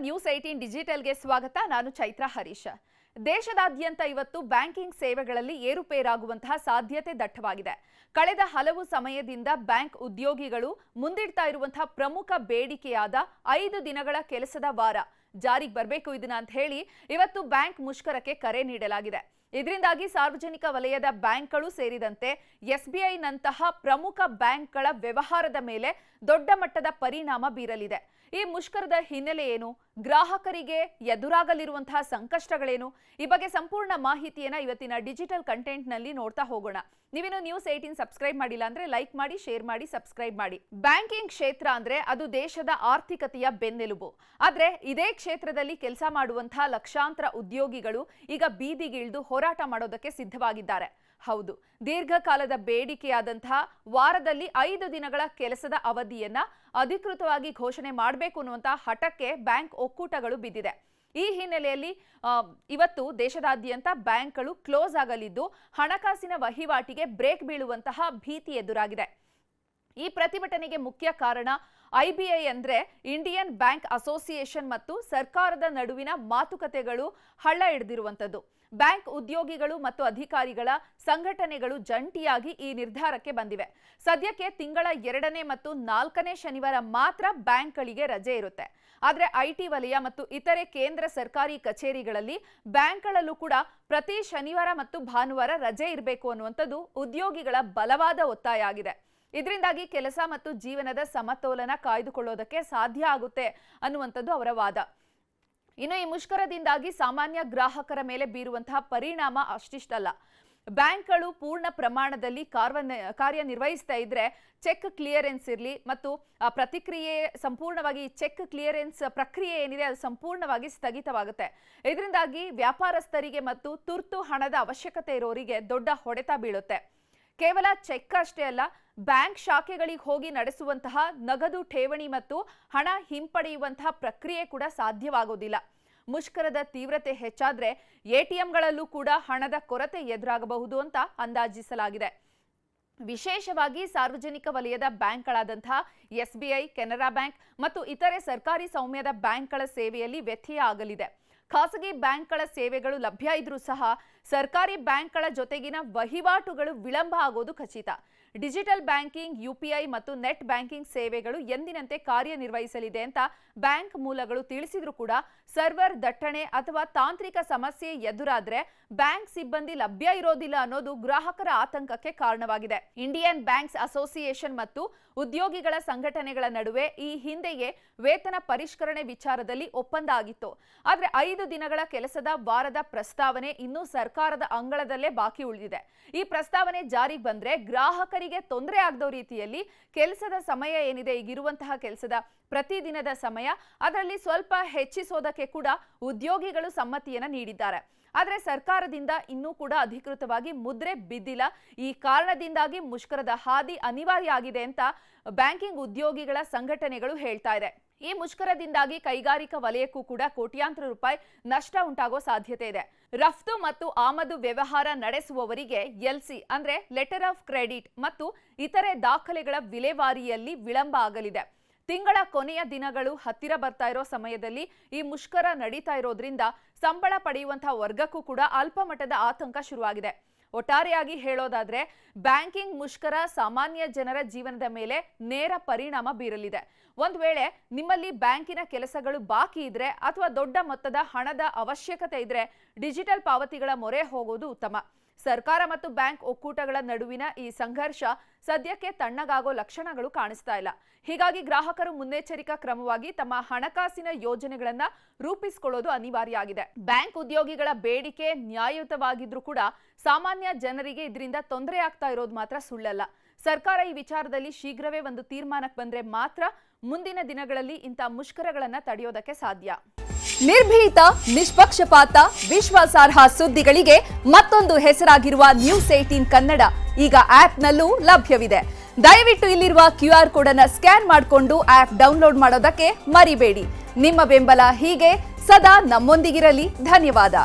News 18 ಡಿಜಿಟಲ್ಗೆ ಸ್ವಾಗತ. ನಾನು ಚೈತ್ರ ಹರೀಶ್. ದೇಶದಾದ್ಯಂತ ಇವತ್ತು ಬ್ಯಾಂಕಿಂಗ್ ಸೇವೆಗಳಲ್ಲಿ ಏರುಪೇರಾಗುವಂತಹ ಸಾಧ್ಯತೆ ದಟ್ಟವಾಗಿದೆ. ಕಳೆದ ಹಲವು ಸಮಯದಿಂದ ಬ್ಯಾಂಕ್ ಉದ್ಯೋಗಿಗಳು ಮುಂದಿಡ್ತಾ ಇರುವಂತಹ ಪ್ರಮುಖ ಬೇಡಿಕೆಯಾದ 5 ದಿನಗಳ ಕೆಲಸದ ವಾರ ಜಾರಿಗೆ ಬರಬೇಕು ಇದನ್ನ ಅಂತ ಹೇಳಿ ಇವತ್ತು ಬ್ಯಾಂಕ್ ಮುಷ್ಕರಕ್ಕೆ ಕರೆ ನೀಡಲಾಗಿದೆ. ಇದರಿಂದಾಗಿ ಸಾರ್ವಜನಿಕ ವಲಯದ ಬ್ಯಾಂಕ್ಗಳು ಸೇರಿದಂತೆ ಎಸ್ಬಿಐ ನಂತಹ ಪ್ರಮುಖ ಬ್ಯಾಂಕ್ಗಳ ವ್ಯವಹಾರದ ಮೇಲೆ ದೊಡ್ಡ ಮಟ್ಟದ ಪರಿಣಾಮ ಬೀರಲಿದೆ. ಈ ಮುಷ್ಕರದ ಹಿನ್ನೆಲೆ ಏನು, ಗ್ರಾಹಕರಿಗೆ ಎದುರಾಗಲಿರುವಂತಹ ಸಂಕಷ್ಟಗಳೇನು, ಈ ಬಗ್ಗೆ ಸಂಪೂರ್ಣ ಮಾಹಿತಿಯನ್ನ ಇವತ್ತಿನ ಡಿಜಿಟಲ್ ಕಂಟೆಂಟ್ ನಲ್ಲಿ ನೋಡ್ತಾ ಹೋಗೋಣ. ನೀವೇನು ನ್ಯೂಸ್ 18 ಸಬ್ಸ್ಕ್ರೈಬ್ ಮಾಡಿಲ್ಲ ಅಂದ್ರೆ ಲೈಕ್ ಮಾಡಿ, ಶೇರ್ ಮಾಡಿ, ಸಬ್ಸ್ಕ್ರೈಬ್ ಮಾಡಿ. ಬ್ಯಾಂಕಿಂಗ್ ಕ್ಷೇತ್ರ ಅಂದ್ರೆ ಅದು ದೇಶದ ಆರ್ಥಿಕತೆಯ ಬೆನ್ನೆಲುಬು. ಆದ್ರೆ ಇದೇ ಕ್ಷೇತ್ರದಲ್ಲಿ ಕೆಲಸ ಮಾಡುವಂತಹ ಲಕ್ಷಾಂತರ ಉದ್ಯೋಗಿಗಳು ಈಗ ಬೀದಿಗಿಳಿದು ಹೋರಾಟ ಮಾಡೋದಕ್ಕೆ ಸಿದ್ಧವಾಗಿದ್ದಾರೆ. ಹೌದು, ದೀರ್ಘಕಾಲದ ಬೇಡಿಕೆಯಾದಂತಹ ವಾರದಲ್ಲಿ 5 ದಿನಗಳ ಕೆಲಸದ ಅವಧಿಯನ್ನ ಅಧಿಕೃತವಾಗಿ ಘೋಷಣೆ ಮಾಡಬೇಕು ಅನ್ನುವಂತಹ ಹಠಕ್ಕೆ ಬ್ಯಾಂಕ್ ಒಕ್ಕೂಟಗಳು ಬಿದ್ದಿದೆ. ಈ ಹಿನ್ನೆಲೆಯಲ್ಲಿ ಇವತ್ತು ದೇಶದಾದ್ಯಂತ ಬ್ಯಾಂಕ್ಗಳು ಕ್ಲೋಸ್ ಆಗಲಿದ್ದು ಹಣಕಾಸಿನ ವಹಿವಾಟಿಗೆ ಬ್ರೇಕ್ ಬೀಳುವಂತಹ ಭೀತಿ ಎದುರಾಗಿದೆ. ಈ ಪ್ರತಿಭಟನೆಗೆ ಮುಖ್ಯ ಕಾರಣ ಐಬಿಐ ಅಂದ್ರೆ ಇಂಡಿಯನ್ ಬ್ಯಾಂಕ್ ಅಸೋಸಿಯೇಷನ್ ಮತ್ತು ಸರ್ಕಾರದ ನಡುವಿನ ಮಾತುಕತೆಗಳು ಹಳ್ಳ ಹಿಡಿದಿರುವಂತದ್ದು. ಬ್ಯಾಂಕ್ ಉದ್ಯೋಗಿಗಳು ಮತ್ತು ಅಧಿಕಾರಿಗಳ ಸಂಘಟನೆಗಳು ಜಂಟಿಯಾಗಿ ಈ ನಿರ್ಧಾರಕ್ಕೆ ಬಂದಿವೆ. ಸದ್ಯಕ್ಕೆ ತಿಂಗಳ 2ನೇ ಮತ್ತು 4ನೇ ಶನಿವಾರ ಮಾತ್ರ ಬ್ಯಾಂಕ್ಗಳಿಗೆ ರಜೆ ಇರುತ್ತೆ. ಆದರೆ ಐಟಿ ವಲಯ ಮತ್ತು ಇತರೆ ಕೇಂದ್ರ ಸರ್ಕಾರಿ ಕಚೇರಿಗಳಲ್ಲಿ ಬ್ಯಾಂಕ್ಗಳಲ್ಲೂ ಕೂಡ ಪ್ರತಿ ಶನಿವಾರ ಮತ್ತು ಭಾನುವಾರ ರಜೆ ಇರಬೇಕು ಅನ್ನುವಂಥದ್ದು ಉದ್ಯೋಗಿಗಳ ಬಲವಾದ ಒತ್ತಾಯ ಆಗಿದೆ. ಇದರಿಂದಾಗಿ ಕೆಲಸ ಮತ್ತು ಜೀವನದ ಸಮತೋಲನ ಕಾಯ್ದುಕೊಳ್ಳೋದಕ್ಕೆ ಸಾಧ್ಯ ಆಗುತ್ತೆ ಅನ್ನುವಂಥದ್ದು ಅವರ ವಾದ. ಇನ್ನು ಈ ಮುಷ್ಕರದಿಂದಾಗಿ ಸಾಮಾನ್ಯ ಗ್ರಾಹಕರ ಮೇಲೆ ಬೀರುವಂತಹ ಪರಿಣಾಮ ಅಷ್ಟಿಷ್ಟಲ್ಲ. ಬ್ಯಾಂಕ್ಗಳು ಪೂರ್ಣ ಪ್ರಮಾಣದಲ್ಲಿ ಕಾರ್ಯನಿರ್ವಹಿಸ್ತಾ ಇದ್ರೆ ಚೆಕ್ ಕ್ಲಿಯರೆನ್ಸ್ ಇರಲಿ ಮತ್ತು ಪ್ರತಿಕ್ರಿಯೆ ಸಂಪೂರ್ಣವಾಗಿ ಚೆಕ್ ಕ್ಲಿಯರೆನ್ಸ್ ಪ್ರಕ್ರಿಯೆ ಏನಿದೆ ಅದು ಸಂಪೂರ್ಣವಾಗಿ ಸ್ಥಗಿತವಾಗುತ್ತೆ. ಇದರಿಂದಾಗಿ ವ್ಯಾಪಾರಸ್ಥರಿಗೆ ಮತ್ತು ತುರ್ತು ಹಣದ ಅವಶ್ಯಕತೆ ಇರೋರಿಗೆ ದೊಡ್ಡ ಹೊಡೆತ ಬೀಳುತ್ತೆ. ಕೇವಲ ಚೆಕ್ ಅಷ್ಟೇ ಅಲ್ಲ, ಬ್ಯಾಂಕ್ ಶಾಖೆಗಳಿಗೆ ಹೋಗಿ ನಡೆಸುವಂತಹ ನಗದು ಠೇವಣಿ ಮತ್ತು ಹಣ ಹಿಂಪಡೆಯುವಂತಹ ಪ್ರಕ್ರಿಯೆ ಕೂಡ ಸಾಧ್ಯವಾಗೋದಿಲ್ಲ. ಮುಷ್ಕರದ ತೀವ್ರತೆ ಹೆಚ್ಚಾದ್ರೆ ಎಟಿಎಂಗಳಲ್ಲೂ ಕೂಡ ಹಣದ ಕೊರತೆ ಎದುರಾಗಬಹುದು ಅಂತ ಅಂದಾಜಿಸಲಾಗಿದೆ. ವಿಶೇಷವಾಗಿ ಸಾರ್ವಜನಿಕ ವಲಯದ ಬ್ಯಾಂಕ್ಗಳಾದಂತಹ ಎಸ್ಬಿಐ, ಕೆನರಾ ಬ್ಯಾಂಕ್ ಮತ್ತು ಇತರೆ ಸರ್ಕಾರಿ ಸ್ವಾಮ್ಯದ ಬ್ಯಾಂಕ್ಗಳ ಸೇವೆಯಲ್ಲಿ ವ್ಯತ್ಯಯ ಆಗಲಿದೆ. ಖಾಸಗಿ ಬ್ಯಾಂಕ್ಗಳ ಸೇವೆಗಳು ಲಭ್ಯ ಇದ್ರೂ ಸಹ ಸರ್ಕಾರಿ ಬ್ಯಾಂಕ್ಗಳ ಜೊತೆಗಿನ ವಹಿವಾಟುಗಳು ವಿಳಂಬ ಆಗೋದು ಖಚಿತ. ಡಿಜಿಟಲ್ ಬ್ಯಾಂಕಿಂಗ್, ಯುಪಿಐ ಮತ್ತು ನೆಟ್ ಬ್ಯಾಂಕಿಂಗ್ ಸೇವೆಗಳು ಎಂದಿನಂತೆ ಕಾರ್ಯನಿರ್ವಹಿಸಲಿದೆ ಅಂತ ಬ್ಯಾಂಕ್ ಮೂಲಗಳು ತಿಳಿಸಿದ್ರು ಕೂಡ ಸರ್ವರ್ ದಟ್ಟಣೆ ಅಥವಾ ತಾಂತ್ರಿಕ ಸಮಸ್ಯೆ ಎದುರಾದ್ರೆ ಬ್ಯಾಂಕ್ ಸಿಬ್ಬಂದಿ ಲಭ್ಯ ಇರೋದಿಲ್ಲ ಅನ್ನೋದು ಗ್ರಾಹಕರ ಆತಂಕಕ್ಕೆ ಕಾರಣವಾಗಿದೆ. ಇಂಡಿಯನ್ ಬ್ಯಾಂಕ್ಸ್ ಅಸೋಸಿಯೇಷನ್ ಮತ್ತು ಉದ್ಯೋಗಿಗಳ ಸಂಘಟನೆಗಳ ನಡುವೆ ಈ ಹಿಂದೆಯೇ ವೇತನ ಪರಿಷ್ಕರಣೆ ವಿಚಾರದಲ್ಲಿ ಒಪ್ಪಂದ ಆಗಿತ್ತು. ಆದ್ರೆ 5 ದಿನಗಳ ಕೆಲಸದ ವಾರದ ಪ್ರಸ್ತಾವನೆ ಇನ್ನೂ ಸರ್ಕಾರದ ಅಂಗಳದಲ್ಲೇ ಬಾಕಿ ಉಳಿದಿದೆ. ಈ ಪ್ರಸ್ತಾವನೆ ಜಾರಿಗೆ ಬಂದ್ರೆ ಗ್ರಾಹಕರಿಗೆ ತೊಂದರೆ ಆಗದ ರೀತಿಯಲ್ಲಿ ಕೆಲಸದ ಸಮಯ ಏನಿದೆ, ಈಗಿರುವಂತಹ ಕೆಲಸದ ಪ್ರತಿದಿನದ ಸಮಯ ಅದರಲ್ಲಿ ಸ್ವಲ್ಪ ಹೆಚ್ಚಿಸೋದಕ್ಕೆ ಕೂಡ ಉದ್ಯೋಗಿಗಳು ಸಮ್ಮತಿಯನ್ನ ನೀಡಿದ್ದಾರೆ. ಆದರೆ ಸರ್ಕಾರದಿಂದ ಇನ್ನೂ ಕೂಡ ಅಧಿಕೃತವಾಗಿ ಮುದ್ರೆ ಬಿದ್ದಿಲ್ಲ. ಈ ಕಾರಣದಿಂದಾಗಿ ಮುಷ್ಕರದ ಹಾದಿ ಅನಿವಾರ್ಯ ಆಗಿದೆ ಅಂತ ಬ್ಯಾಂಕಿಂಗ್ ಉದ್ಯೋಗಿಗಳ ಸಂಘಟನೆಗಳು ಹೇಳ್ತಾ ಇದೆ. ಈ ಮುಷ್ಕರದಿಂದಾಗಿ ಕೈಗಾರಿಕಾ ವಲಯಕ್ಕೂ ಕೂಡ ಕೋಟ್ಯಾಂತರ ರೂಪಾಯಿ ನಷ್ಟ ಉಂಟಾಗೋ ಸಾಧ್ಯತೆ ಇದೆ. ರಫ್ತು ಮತ್ತು ಆಮದು ವ್ಯವಹಾರ ನಡೆಸುವವರಿಗೆ ಎಲ್ಸಿ ಅಂದ್ರೆ ಲೆಟರ್ ಆಫ್ ಕ್ರೆಡಿಟ್ ಮತ್ತು ಇತರೆ ದಾಖಲೆಗಳ ವಿಲೇವಾರಿಯಲ್ಲಿ ವಿಳಂಬ ಆಗಲಿದೆ. ತಿಂಗಳ ಕೊನೆಯ ದಿನಗಳು ಹತ್ತಿರ ಬರ್ತಾ ಇರೋ ಸಮಯದಲ್ಲಿ ಈ ಮುಷ್ಕರ ನಡೀತಾ ಇರೋದ್ರಿಂದ ಸಂಬಳ ಪಡೆಯುವಂತಹ ವರ್ಗಕ್ಕೂ ಕೂಡ ಅಲ್ಪ ಮಟ್ಟದ ಆತಂಕ ಶುರುವಾಗಿದೆ. ಒಟ್ಟಾರೆಯಾಗಿ ಹೇಳೋದಾದ್ರೆ ಬ್ಯಾಂಕಿಂಗ್ ಮುಷ್ಕರ ಸಾಮಾನ್ಯ ಜನರ ಜೀವನದ ಮೇಲೆ ನೇರ ಪರಿಣಾಮ ಬೀರಲಿದೆ. ಒಂದು ವೇಳೆ ನಿಮ್ಮಲ್ಲಿ ಬ್ಯಾಂಕಿನ ಕೆಲಸಗಳು ಬಾಕಿ ಇದ್ರೆ ಅಥವಾ ದೊಡ್ಡ ಮೊತ್ತದ ಹಣದ ಅವಶ್ಯಕತೆ ಇದ್ರೆ ಡಿಜಿಟಲ್ ಪಾವತಿಗಳ ಮೊರೆ ಹೋಗೋದು ಉತ್ತಮ. ಸರ್ಕಾರ ಮತ್ತು ಬ್ಯಾಂಕ್ ಒಕ್ಕೂಟಗಳ ನಡುವಿನ ಈ ಸಂಘರ್ಷ ಸದ್ಯಕ್ಕೆ ತಣ್ಣಗಾಗೋ ಲಕ್ಷಣಗಳು ಕಾಣಿಸ್ತಾ ಇಲ್ಲ. ಹೀಗಾಗಿ ಗ್ರಾಹಕರು ಮುನ್ನೆಚ್ಚರಿಕಾ ಕ್ರಮವಾಗಿ ತಮ್ಮ ಹಣಕಾಸಿನ ಯೋಜನೆಗಳನ್ನ ರೂಪಿಸಿಕೊಳ್ಳೋದು ಅನಿವಾರ್ಯ ಆಗಿದೆ. ಬ್ಯಾಂಕ್ ಉದ್ಯೋಗಿಗಳ ಬೇಡಿಕೆ ನ್ಯಾಯಯುತವಾಗಿದ್ರೂ ಕೂಡ ಸಾಮಾನ್ಯ ಜನರಿಗೆ ಇದರಿಂದ ತೊಂದರೆ ಆಗ್ತಾ ಇರೋದು ಮಾತ್ರ ಸುಳ್ಳಲ್ಲ. ಸರ್ಕಾರ ಈ ವಿಚಾರದಲ್ಲಿ ಶೀಘ್ರವೇ ಒಂದು ತೀರ್ಮಾನಕ್ಕೆ ಬಂದ್ರೆ ಮಾತ್ರ ಮುಂದಿನ ದಿನಗಳಲ್ಲಿ ಇಂಥ ಮುಷ್ಕರಗಳನ್ನ ತಡೆಯೋದಕ್ಕೆ ಸಾಧ್ಯ. ನಿರ್ಭೀತ, ನಿಷ್ಪಕ್ಷಪಾತ, ವಿಶ್ವಾಸಾರ್ಹ ಸುದ್ದಿಗಳಿಗೆ ಮತ್ತೊಂದು ಹೆಸರಾಗಿರುವ ನ್ಯೂಸ್ 18 ಕನ್ನಡ ಈಗ ಆಪ್ನಲ್ಲೂ ಲಭ್ಯವಿದೆ. ದಯವಿಟ್ಟು ಇಲ್ಲಿರುವ QR ಕೋಡ್ ಅನ್ನು ಸ್ಕ್ಯಾನ್ ಮಾಡಿಕೊಂಡು ಆಪ್ ಡೌನ್ಲೋಡ್ ಮಾಡೋದಕ್ಕೆ ಮರಿಬೇಡಿ. ನಿಮ್ಮ ಬೆಂಬಲ ಹೀಗೆ ಸದಾ ನಮ್ಮೊಂದಿಗಿರಲಿ. ಧನ್ಯವಾದ.